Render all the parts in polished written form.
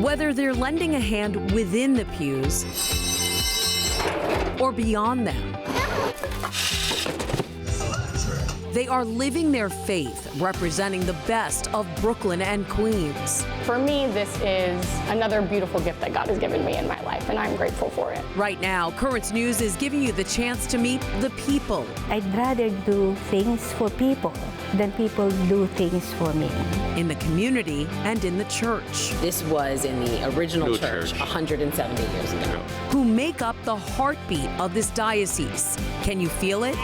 Whether they're lending a hand within the pews or beyond them, they are living their faith, representing the best of Brooklyn and Queens. For me, this is another beautiful gift that God has given me in my life, and I'm grateful for it. Right now, Currents News is giving you the chance to meet the people. I'd rather do things for people than people do things for me. In the community and in the church. This was in the original church 170 years ago. Who make up the heartbeat of this diocese. Can you feel it?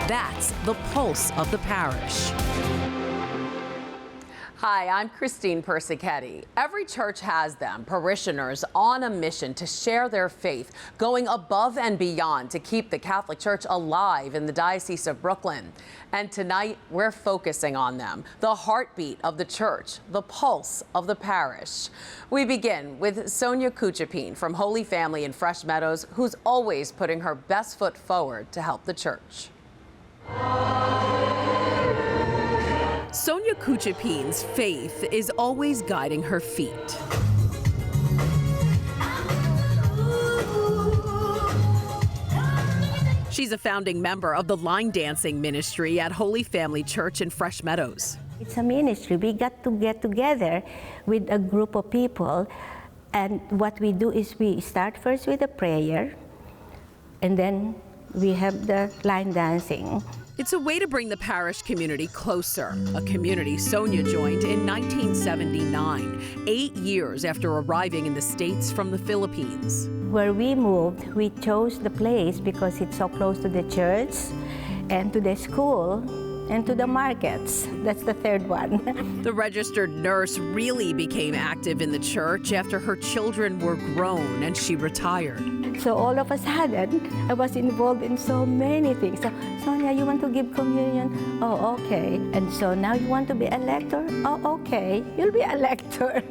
That's the pulse of the parish. Hi, I'm Christine Persichetti. Every church has them, parishioners on a mission to share their faith, going above and beyond to keep the Catholic Church alive in the Diocese of Brooklyn. And tonight, we're focusing on them, the heartbeat of the church, the pulse of the parish. We begin with Sonia Cuchapin from Holy Family in Fresh Meadows, who's always putting her best foot forward to help the church. Sonia Cuchapin's faith is always guiding her feet. She's a founding member of the line dancing ministry at Holy Family Church in Fresh Meadows. It's a ministry. We got to get together with a group of people, and what we do is we start first with a prayer, and then we have the line dancing. It's a way to bring the parish community closer, a community Sonia joined in 1979, 8 years after arriving in the States from the Philippines. Where we moved, we chose the place because it's so close to the church and to the school and to the markets. That's the third one. The registered nurse really became active in the church after her children were grown and she retired. So all of a sudden, I was involved in so many things. So, Sonia, you want to give communion? Oh, okay. And so now you want to be a lector? Oh, okay. You'll be a lector.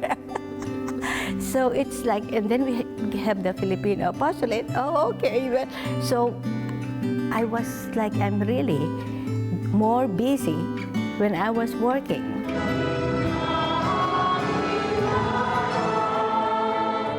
So it's like, and then we have the Filipino apostolate. Oh, okay. So I was like, I'm really more busy when I was working.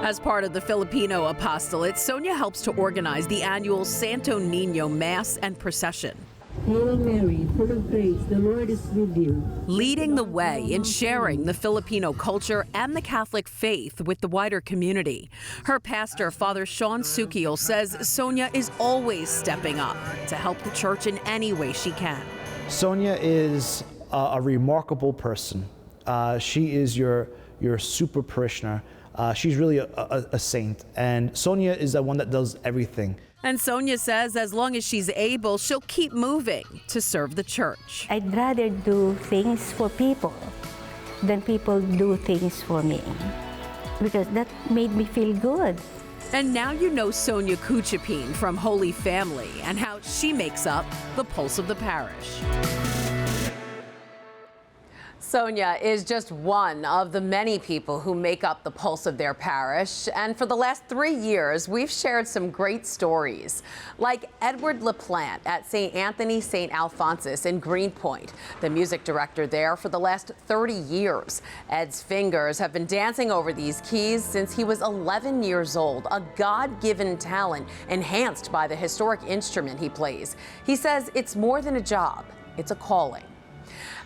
As part of the Filipino apostolate, Sonia helps to organize the annual Santo Niño Mass and procession. Hail Mary, full of grace, the Lord is with you. Leading the way in sharing the Filipino culture and the Catholic faith with the wider community. Her pastor, Father Sean Sukiel, says Sonia is always stepping up to help the church in any way she can. Sonia is a remarkable person. She is your super parishioner. She's really a saint, and Sonia is the one that does everything. And Sonia says as long as she's able, she'll keep moving to serve the church. I'd rather do things for people than people do things for me, because that made me feel good. And now you know Sonia Cuchapin from Holy Family and how she makes up the pulse of the parish. Sonia is just one of the many people who make up the pulse of their parish. And for the last 3 years, we've shared some great stories, like Edward LaPlante at St. Anthony St. Alphonsus in Greenpoint, the music director there for the last 30 years. Ed's fingers have been dancing over these keys since he was 11 years old, a God-given talent enhanced by the historic instrument he plays. He says it's more than a job, it's a calling.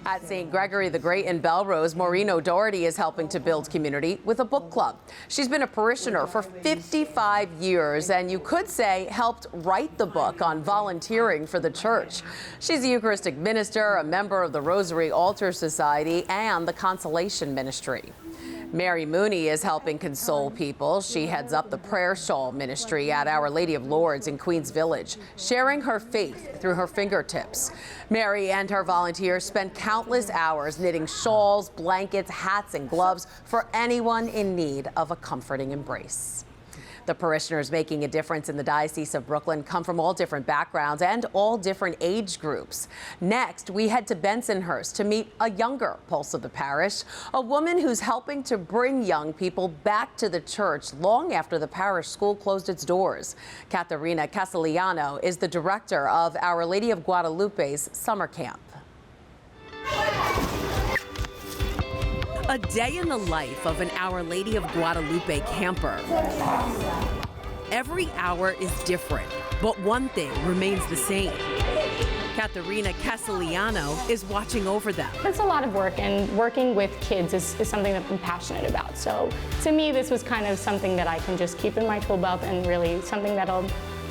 At St. Gregory the Great in Belrose, Maureen O'Doherty is helping to build community with a book club. She's been a parishioner for 55 years and you could say helped write the book on volunteering for the church. She's a Eucharistic minister, a member of the Rosary Altar Society and the Consolation Ministry. Mary Mooney is helping console people. She heads up the prayer shawl ministry at Our Lady of Lourdes in Queens Village, sharing her faith through her fingertips. Mary and her volunteers spend countless hours knitting shawls, blankets, hats, and gloves for anyone in need of a comforting embrace. The parishioners making a difference in the Diocese of Brooklyn come from all different backgrounds and all different age groups. Next, we head to Bensonhurst to meet a younger pulse of the parish, a woman who's helping to bring young people back to the church long after the parish school closed its doors. Katherina Castelliano is the director of Our Lady of Guadalupe's summer camp. A day in the life of an Our Lady of Guadalupe camper. Every hour is different, but one thing remains the same. Katherina Cassiliano is watching over them. It's a lot of work, and working with kids is something that I'm passionate about. So to me, this was kind of something that I can just keep in my tool belt and really something that'll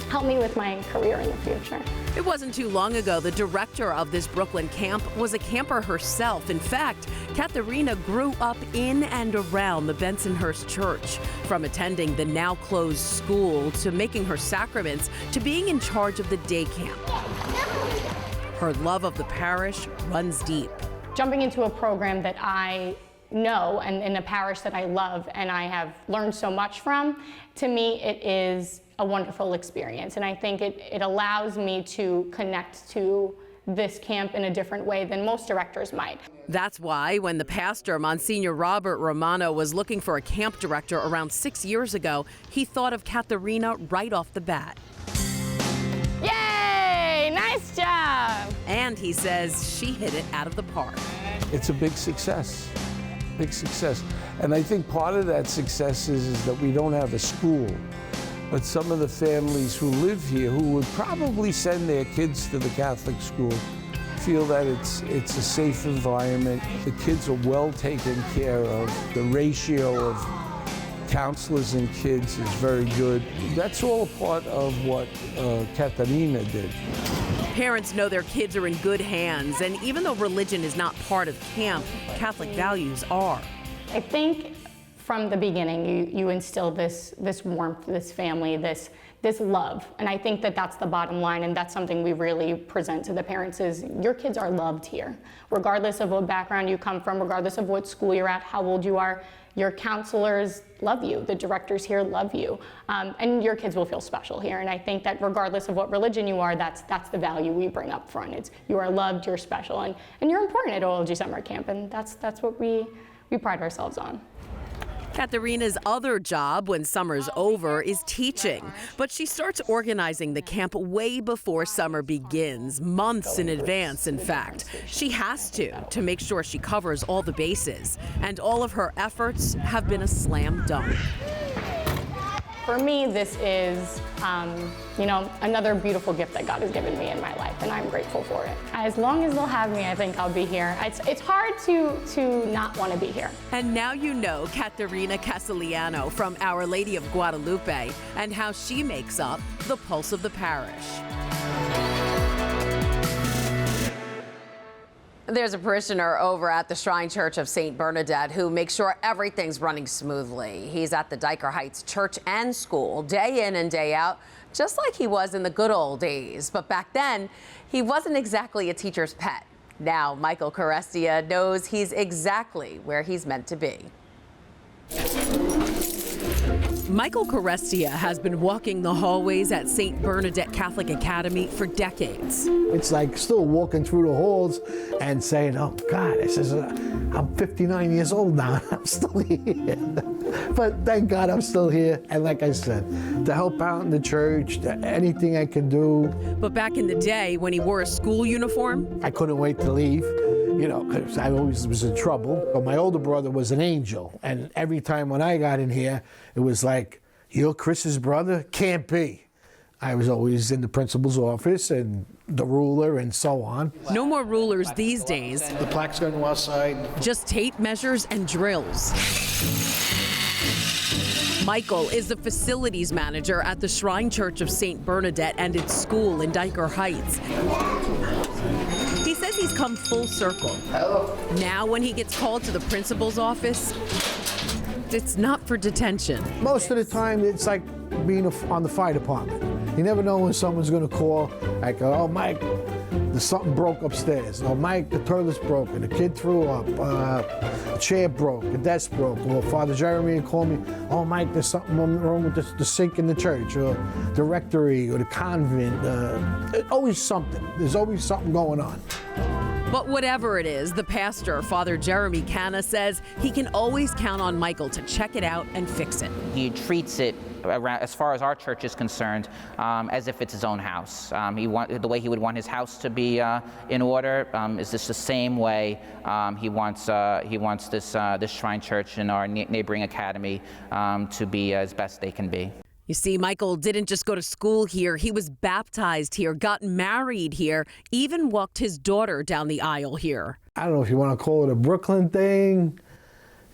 help me with my career in the future. It wasn't too long ago the director of this Brooklyn camp was a camper herself. In fact, Katherina grew up in and around the Bensonhurst church, from attending the now closed school to making her sacraments to being in charge of the day camp. Her love of the parish runs deep. Jumping into a program that I know and in a parish that I love and I have learned so much from, to me it is a wonderful experience. And I think it allows me to connect to this camp in a different way than most directors might. That's why when the pastor, Monsignor Robert Romano, was looking for a camp director around 6 years ago, he thought of Katherina right off the bat. Yay! Nice job! And he says she hit it out of the park. It's a big success, big success. And I think part of that success is that we don't have a school. But some of the families who live here, who would probably send their kids to the Catholic school, feel that it's a safe environment. The kids are well taken care of. The ratio of counselors and kids is very good. That's all a part of what Katherina did. Parents know their kids are in good hands, and even though religion is not part of camp, Catholic values are. I think from the beginning, you instill this warmth, this family, this love. And I think that that's the bottom line, and that's something we really present to the parents is your kids are loved here. Regardless of what background you come from, regardless of what school you're at, how old you are, your counselors love you, the directors here love you, and your kids will feel special here. And I think that regardless of what religion you are, that's the value we bring up front. It's you are loved, you're special, and you're important at OLG Summer Camp, and that's what we pride ourselves on. Katherina's other job when summer's over is teaching, but she starts organizing the camp way before summer begins, months in advance, in fact. She has to make sure she covers all the bases, and all of her efforts have been a slam dunk. For me, this is, another beautiful gift that God has given me in my life, and I'm grateful for it. As long as they'll have me, I think I'll be here. It's hard to not want to be here. And now you know Katherina Cassiliano from Our Lady of Guadalupe and how she makes up the pulse of the parish. There's a parishioner over at the Shrine Church of St. Bernadette who makes sure everything's running smoothly. He's at the Dyker Heights church and school day in and day out, just like he was in the good old days. But back then, he wasn't exactly a teacher's pet. Now, Michael Carestia knows he's exactly where he's meant to be. Michael Carestia has been walking the hallways at St. Bernadette Catholic Academy for decades. It's like still walking through the halls and saying, oh God, this is I'm 59 years old now, I'm still here. But thank God I'm still here. And like I said, to help out in the church, anything I can do. But back in the day when he wore a school uniform, I couldn't wait to leave. Because I always was in trouble. But my older brother was an angel. And every time when I got in here, it was like, you're Chris's brother? Can't be. I was always in the principal's office and the ruler and so on. No more rulers these days. The plaque's going to go outside. Just tape measures and drills. Michael is the facilities manager at the Shrine Church of St. Bernadette and its school in Dyker Heights. He says he's come full circle. Hello. Now when he gets called to the principal's office, it's not for detention. Most of the time, it's like being on the fire department. You never know when someone's going to call, like, oh, Mike, there's something broke upstairs. Oh, Mike, the toilet's broken, the kid threw up, a chair broke, a desk broke. Or Father Jeremy would call me, oh, Mike, there's something wrong with the sink in the church, or the rectory, or the convent. Always something. There's always something going on. But whatever it is, the pastor, Father Jeremy Canna, says he can always count on Michael to check it out and fix it. He treats it as far as our church is concerned, as if it's his own house. The way he would want his house to be in order is just the same way he wants this Shrine Church and our neighboring academy to be as best they can be. You see, Michael didn't just go to school here. He was baptized here, got married here, even walked his daughter down the aisle here. I don't know if you want to call it a Brooklyn thing.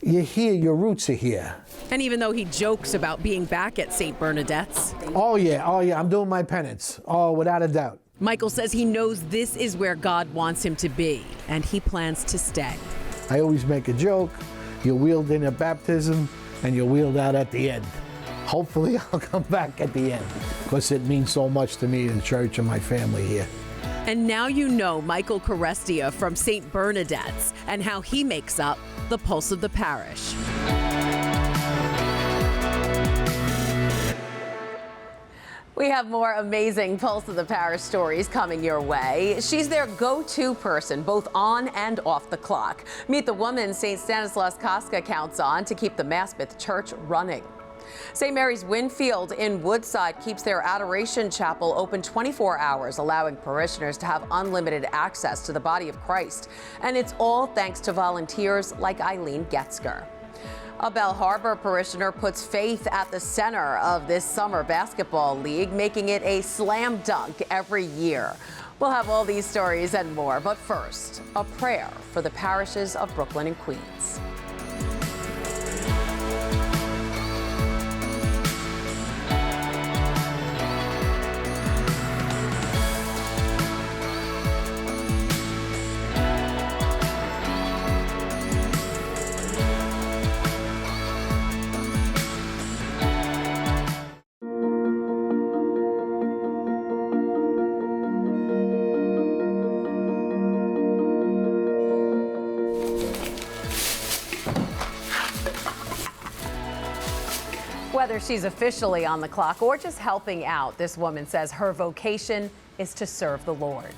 You're here, your roots are here. And even though he jokes about being back at St. Bernadette's. Oh yeah, I'm doing my penance. Oh, without a doubt. Michael says he knows this is where God wants him to be, and he plans to stay. I always make a joke. You're wheeled in at baptism, and you're wheeled out at the end. Hopefully I'll come back at the end, because it means so much to me, the church, and my family here. And now you know Michael Carestia from St. Bernadette's and how he makes up the pulse of the parish. We have more amazing Pulse of the Parish stories coming your way. She's their go-to person, both on and off the clock. Meet the woman St. Stanislaus Kostka counts on to keep the Maspeth Church running. St. Mary's Winfield in Woodside keeps their Adoration Chapel open 24 hours, allowing parishioners to have unlimited access to the body of Christ. And it's all thanks to volunteers like Eileen Goetzger. A Bell Harbor parishioner puts faith at the center of this summer basketball league, making it a slam dunk every year. We'll have all these stories and more, but first, a prayer for the parishes of Brooklyn and Queens. Whether she's officially on the clock or just helping out, this woman says her vocation is to serve the Lord.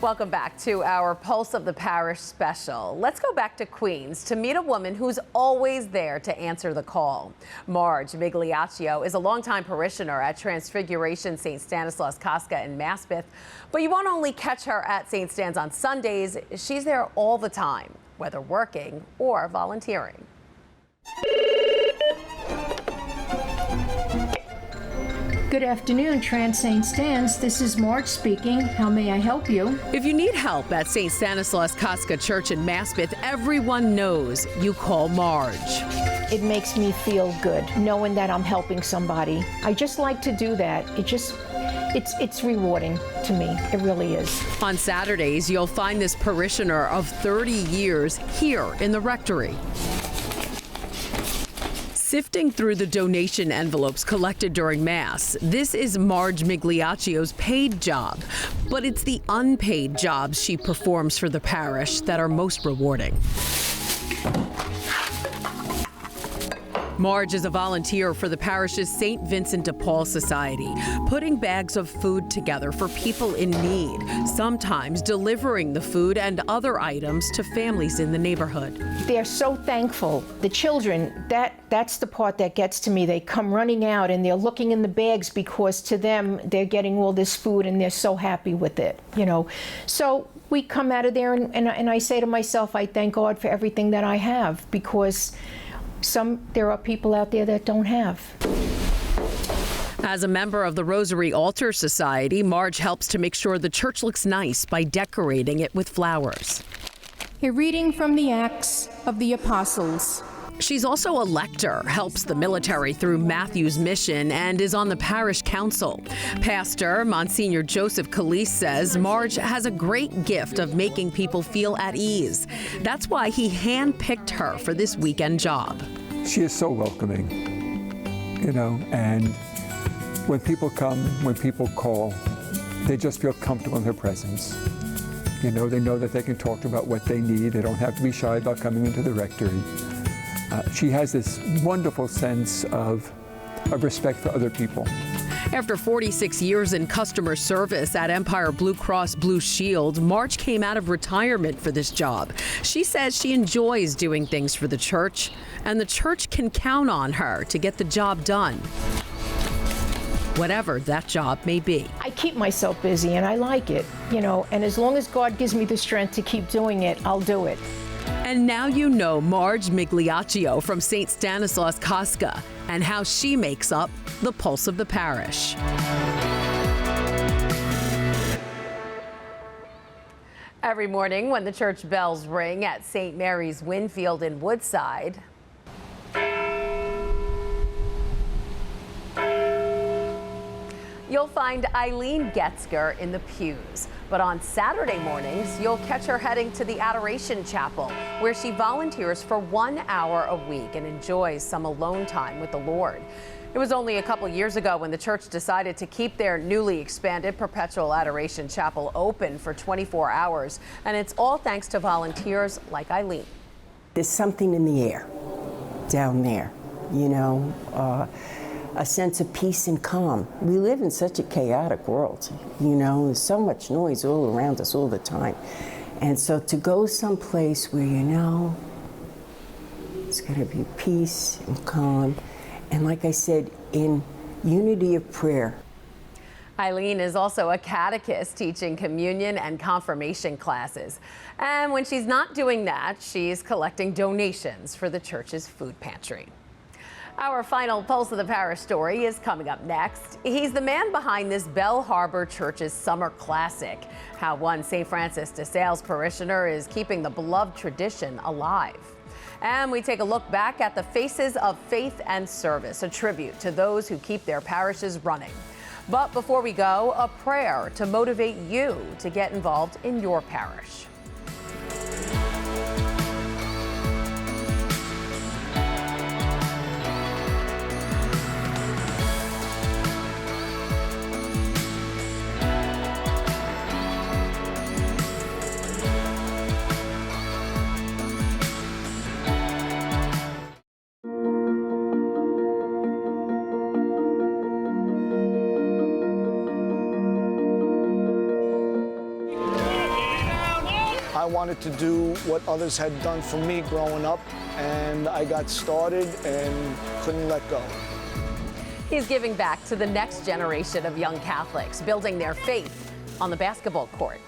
Welcome back to our Pulse of the Parish special. Let's go back to Queens to meet a woman who's always there to answer the call. Marge Migliaccio is a longtime parishioner at Transfiguration St. Stanislaus Kostka in Maspeth. But you won't only catch her at St. Stan's on Sundays, she's there all the time, whether working or volunteering. Good afternoon, Trans St. Stan's. This is Marge speaking. How may I help you? If you need help at St. Stanislaus Kostka Church in Maspeth, everyone knows you call Marge. It makes me feel good knowing that I'm helping somebody. I just like to do that. It's rewarding to me. It really is. On Saturdays, you'll find this parishioner of 30 years here in the rectory. Sifting through the donation envelopes collected during Mass, this is Marge Migliaccio's paid job. But it's the unpaid jobs she performs for the parish that are most rewarding. Marge is a volunteer for the parish's St. Vincent de Paul Society, putting bags of food together for people in need, sometimes delivering the food and other items to families in the neighborhood. They're so thankful. The children, that's the part that gets to me. They come running out and they're looking in the bags because to them, they're getting all this food and they're so happy with it, you know. So we come out of there and I say to myself, I thank God for everything that I have, because there are people out there that don't have. As a member of the Rosary Altar Society, Marge helps to make sure the church looks nice by decorating it with flowers. A reading from the Acts of the Apostles. She's also a lector, helps the military through Matthew's mission, and is on the parish council. Pastor Monsignor Joseph Calise says Marge has a great gift of making people feel at ease. That's why he handpicked her for this weekend job. She is so welcoming, you know, and when people come, when people call, they just feel comfortable in her presence. You know, they know that they can talk to about what they need. They don't have to be shy about coming into the rectory. She has this wonderful sense of respect for other people. After 46 years in customer service at Empire Blue Cross Blue Shield, Marge came out of retirement for this job. She says she enjoys doing things for the church, and the church can count on her to get the job done, whatever that job may be. I keep myself busy and I like it, you know, and as long as God gives me the strength to keep doing it, I'll do it. And now you know Marge Migliaccio from St. Stanislaus Kostka and how she makes up the pulse of the parish. Every morning when the church bells ring at St. Mary's Winfield in Woodside, you'll find Eileen Goetzger in the pews. But on Saturday mornings, you'll catch her heading to the Adoration Chapel, where she volunteers for 1 hour a week and enjoys some alone time with the Lord. It was only a couple years ago when the church decided to keep their newly expanded Perpetual Adoration Chapel open for 24 hours. And it's all thanks to volunteers like Eileen. There's something in the air down there, you know, a sense of peace and calm. We live in such a chaotic world, you know, there's so much noise all around us all the time. And so to go someplace where you know it's going to be peace and calm, and like I said, in unity of prayer. Eileen is also a catechist teaching communion and confirmation classes. And when she's not doing that, she's collecting donations for the church's food pantry. Our final Pulse of the Parish story is coming up next. He's the man behind this Bell Harbor Church's Summer Classic. How one St. Francis de Sales parishioner is keeping the beloved tradition alive. And we take a look back at the Faces of Faith and Service, a tribute to those who keep their parishes running. But before we go, a prayer to motivate you to get involved in your parish. I wanted to do what others had done for me growing up, and I got started and couldn't let go. He's giving back to the next generation of young Catholics, building their faith on the basketball court.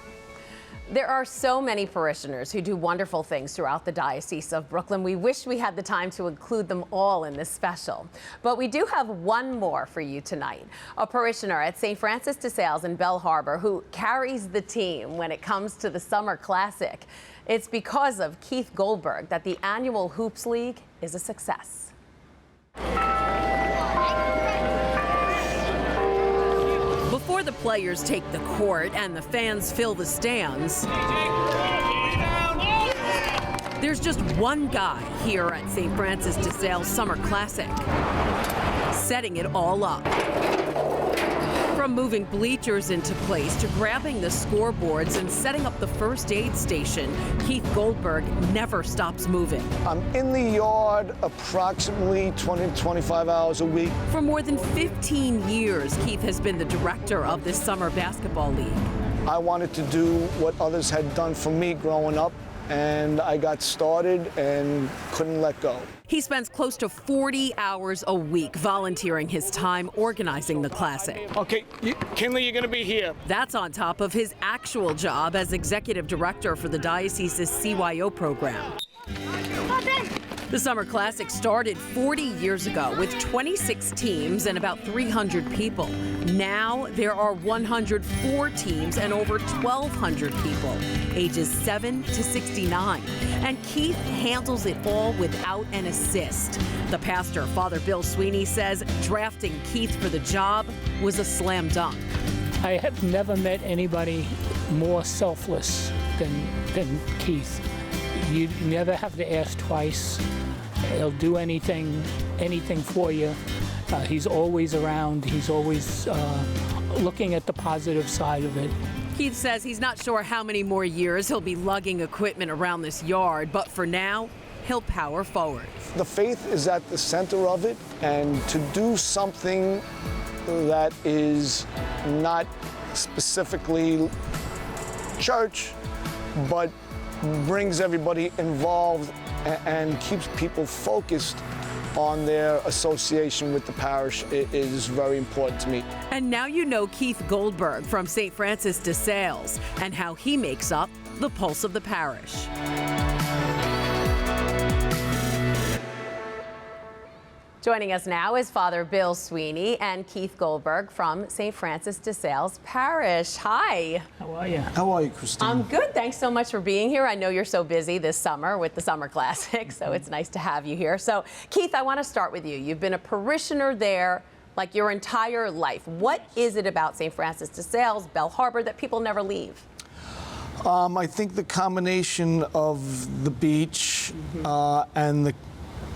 There are so many parishioners who do wonderful things throughout the Diocese of Brooklyn. We wish we had the time to include them all in this special. But we do have one more for you tonight. A parishioner at St. Francis de Sales in Bell Harbor who carries the team when it comes to the Summer Classic. It's because of Keith Goldberg that the annual Hoops League is a success. Before the players take the court and the fans fill the stands, there's just one guy here at St. Francis de Sales Summer Classic, setting it all up. From moving bleachers into place to grabbing the scoreboards and setting up the first aid station, Keith Goldberg never stops moving. I'm in the yard approximately 20 to 25 hours a week. For more than 15 years, Keith has been the director of this summer basketball league. I wanted to do what others had done for me growing up, and I got started and couldn't let go. He spends close to 40 hours a week volunteering his time organizing the Classic. Okay, Kinley, you're going to be here. That's on top of his actual job as executive director for the diocese's CYO program. The Summer Classic started 40 years ago with 26 teams and about 300 people. Now there are 104 teams and over 1,200 people, ages 7 to 69. And Keith handles it all without an assist. The pastor, Father Bill Sweeney, says drafting Keith for the job was a slam dunk. I have never met anybody more selfless than Keith. You never have to ask twice. He'll do anything for you. He's always around. He's always looking at the positive side of it. Keith says he's not sure how many more years he'll be lugging equipment around this yard, but for now, he'll power forward. The faith is at the center of it, and to do something that is not specifically church, but brings everybody involved and keeps people focused on their association with the parish is very important to me. And now you know Keith Goldberg from St. Francis de Sales and how he makes up the pulse of the parish. Joining us now is Father Bill Sweeney and Keith Goldberg from St. Francis de Sales Parish. Hi. How are you? How are you, Christine? I'm good. Thanks so much for being here. I know you're so busy this summer with the Summer Classic, so it's nice to have you here. So, Keith, I want to start with you. You've been a parishioner there like your entire life. What is it about St. Francis de Sales, Bell Harbor, that people never leave? I think the combination of the beach and the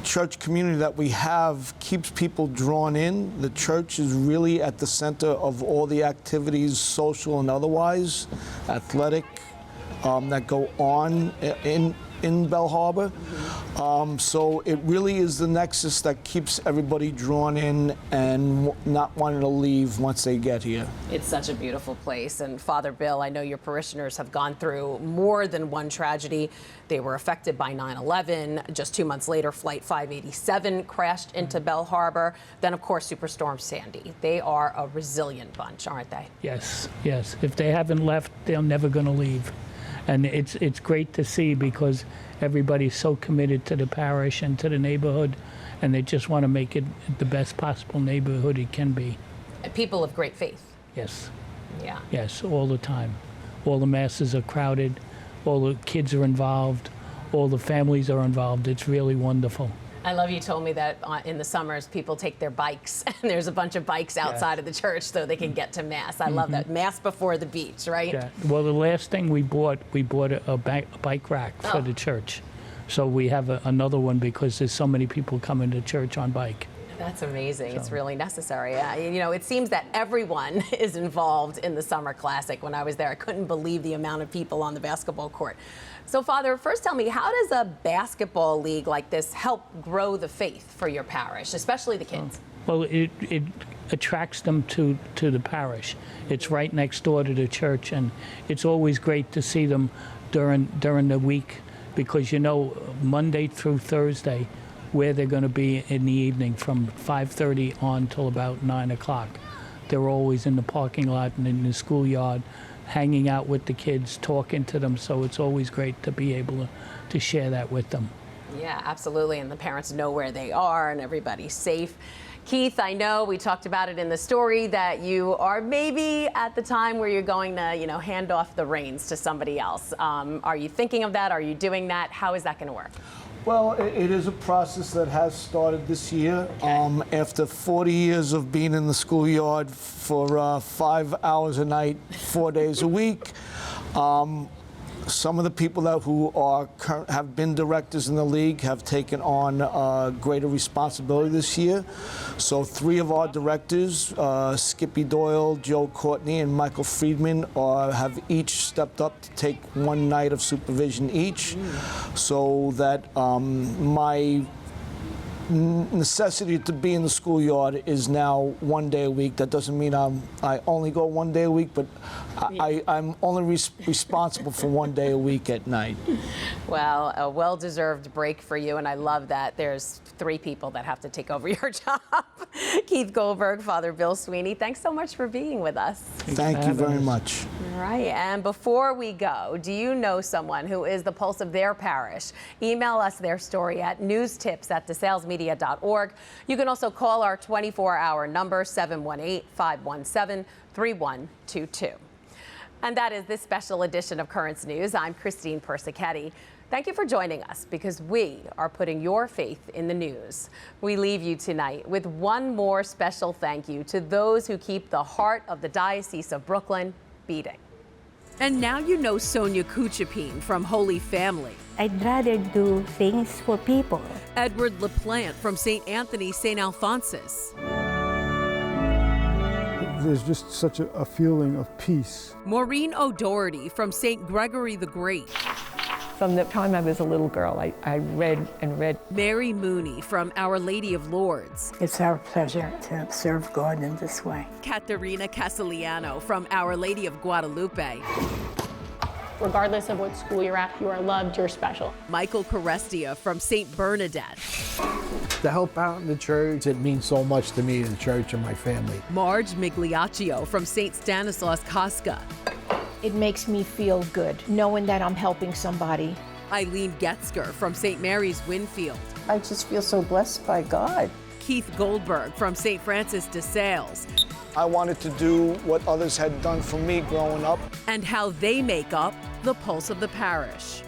church community that we have keeps people drawn in. The church is really at the center of all the activities, social and otherwise, athletic, that go on in Bell Harbor. So it really is the nexus that keeps everybody drawn in and not wanting to leave once they get here. It's such a beautiful place. And Father Bill, I know your parishioners have gone through more than one tragedy. They were affected by 9/11. Just 2 months later, Flight 587 crashed into Bell Harbor. Then, of course, Superstorm Sandy. They are a resilient bunch, aren't they? Yes, yes. If they haven't left, they're never going to leave. And it's great to see because everybody's so committed to the parish and to the neighborhood, and they just want to make it the best possible neighborhood it can be. And people of great faith. Yes. Yeah. Yes, all the time. All the masses are crowded, all the kids are involved, all the families are involved. It's really wonderful. I love you told me that in the summers people take their bikes and there's a bunch of bikes outside of the church so they can get to Mass. I love that. Mass before the beach, right? Yeah. Well, the last thing we bought a bike rack for the church. So we have another one because there's so many people coming to church on bike. That's amazing. It's really necessary. You know, it seems that everyone is involved in the Summer Classic. When I was there, I couldn't believe the amount of people on the basketball court. So, Father, first tell me, how does a basketball league like this help grow the faith for your parish, especially the kids? Well, it attracts them to the parish. It's right next door to the church, and it's always great to see them during the week because, you know, Monday through Thursday, where they're going to be in the evening from 5:30 on till about 9 o'clock. They're always in the parking lot and in the schoolyard, hanging out with the kids, talking to them, so it's always great to be able to share that with them. Yeah, absolutely, and the parents know where they are and everybody's safe. Keith, I know we talked about it in the story that you are maybe at the time where you're going to, you know, hand off the reins to somebody else. Are you thinking of that? Are you doing that? How is that going to work? Well, it is a process that has started this year. After 40 years of being in the schoolyard for 5 hours a night, 4 days a week, some of the people who have been directors in the league have taken on greater responsibility this year. So 3 of our directors, Skippy Doyle, Joe Courtney, and Michael Friedman, have each stepped up to take 1 night of supervision each, so that my necessity to be in the schoolyard is now 1 day a week. That doesn't mean I only go 1 day a week, but I'm only responsible for 1 day a week at night. Well, a well-deserved break for you, and I love that there's 3 people that have to take over your job. Keith Goldberg, Father Bill Sweeney, thanks so much for being with us. Thank you very much. All right, and before we go, do you know someone who is the pulse of their parish? Email us their story at newstips@desalesmedia.org. You can also call our 24-hour number, 718-517-3122. And that is this special edition of Currents News. I'm Christine Persichetti. Thank you for joining us because we are putting your faith in the news. We leave you tonight with one more special thank you to those who keep the heart of the Diocese of Brooklyn beating. And now you know Sonia Cuchapin from Holy Family. I'd rather do things for people. Edward LaPlante from St. Anthony St. Alphonsus. There's just such a feeling of peace. Maureen O'Doherty from St. Gregory the Great. From the time I was a little girl, I read and read. Mary Mooney from Our Lady of Lourdes. It's our pleasure to serve God in this way. Katherina Cassiliano from Our Lady of Guadalupe. Regardless of what school you're at, you are loved, you're special. Michael Carestia from St. Bernadette. To help out in the church, it means so much to me, the church and my family. Marge Migliaccio from St. Stanislaus Kostka. It makes me feel good, knowing that I'm helping somebody. Eileen Goetzger from St. Mary's Winfield. I just feel so blessed by God. Keith Goldberg from St. Francis de Sales. I wanted to do what others had done for me growing up. And how they make up the pulse of the parish.